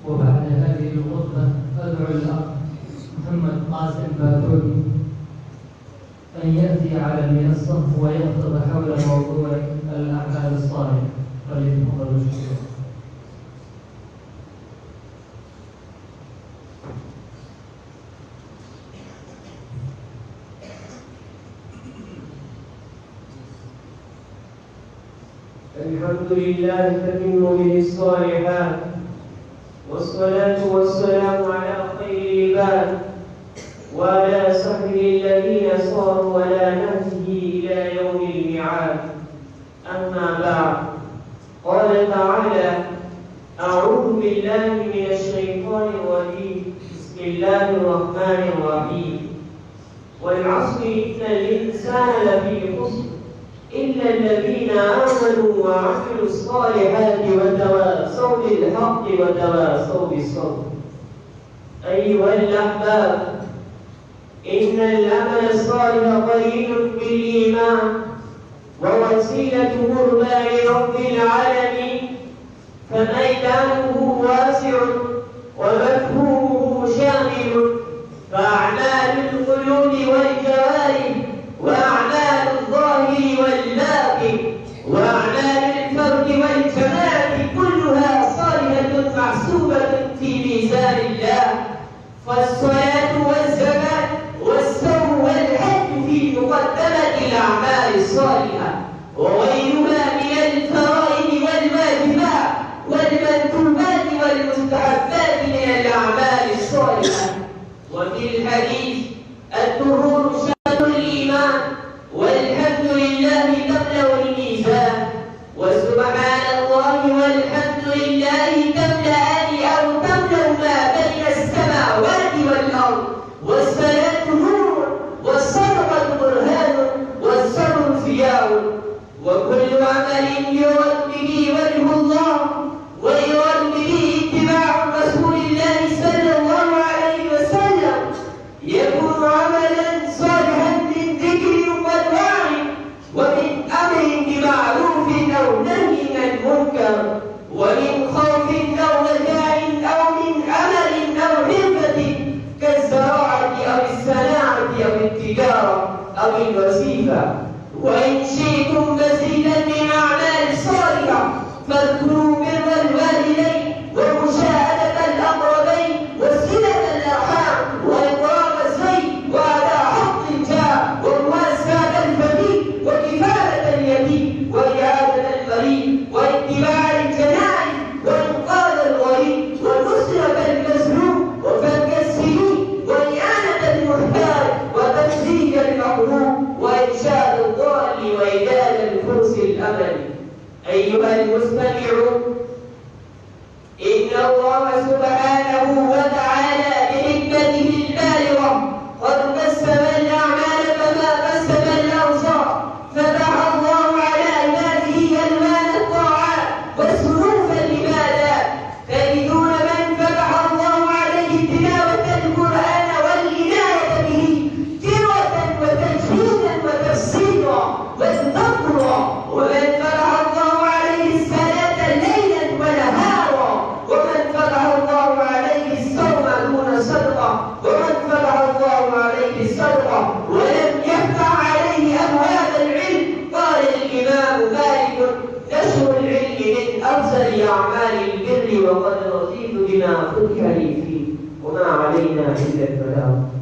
وبعد هذه الخطبة أدعو الأخ محمد قاسم باتوني أن يأتي على المنصة ويخطب حول موضوع الأعمال الصالحة. فليتفضل مشكورا. الحمد لله تتم به الصالحات، والصلاة والسلام على خير العباد وعلى صحبه الذين صاروا على نهجه إلى يوم الميعاد. أما بعد، قال تعالى: أعوذ بالله من الشيطان الرجيم، بسم الله الرحمن الرحيم. والعصر إن الإنسان لفي خسر إلا الذين آمنوا وعملوا الصالحات وتواصوا بالحق وتواصوا بالصبر. أيها الأحباب، إن العمل الصالح قرين بالإيمان ووسيلته رضا رب العالمين، فميدانه واسع ومفهومه شامل، فأعمال القلوب والجوارح وأعمال الظاهر والباطن وأعمال الفرد والجماعة كلها صالحة محسوبة في ميزان الله. فالصلاة والزكاة والصوم والحج في مقدمة الأعمال الصالحة، وغيرها من الفرائض والواجبات والمندوبات والمستحبات من الأعمال الصالحة. وفي الحديث: الطهور شطر الإيمان، والحمد لله تملأ الميزان. وسبحان الله والحمد لله تملأان أو تملأ ما بين السماوات والأرض. والصلاة نور، والصدقة برهان، والصبر ضياء. وكل عمل يراد به وجه الله ويراد به اتباع رسول الله صلى الله عليه وسلم يكون عملا صالحا من ذكر والوعي، ومن امر بمعروف او نهي عن منكر، ومن خوف او رجاء، او من عمل او حرفه كالزراعه او الصناعه او التجاره او الوظيفه. وان شئتم مزيدا من اعمال صالحه فاذكروا بر الوالدين ومشاهده الاقربين وصله الارحام واقرام الزين واداء حق الجار ومواساه الفقير وكفاله اليتيم واعاده المريض واتباع الجنائز وانقاذ الغريب ونصره المظلوم وفك السجون واعانه المحتاج وتفريج المكروه وإرشاد الضال وإدالة الفرس الأمل. أيها المستمعون، إن الله سبحانه وتعالى بحكمته البالغة قد قسم الأعمال كما قسم الأوصاف، فتح الله على عباده ألوان الطاعات وصنوف العبادات. تجدون من فتح الله عليه تلاوة القرآن والعناية به تلاوة وتجويدا وتفسيرا وتدبرا، ومن فتح الله عليه الصلاة ليلا ونهارا، ومن فتح الله عليه الصوم دون صدقة، ومن فتح الله عليه الصدقة ولم يفتح عليه أبواب العلم. قال الإمام مالك: نشر العلم من أفضل أعمال البر، وقد رضيت بما فتح لي فيه، وما علينا إلا البلاغ.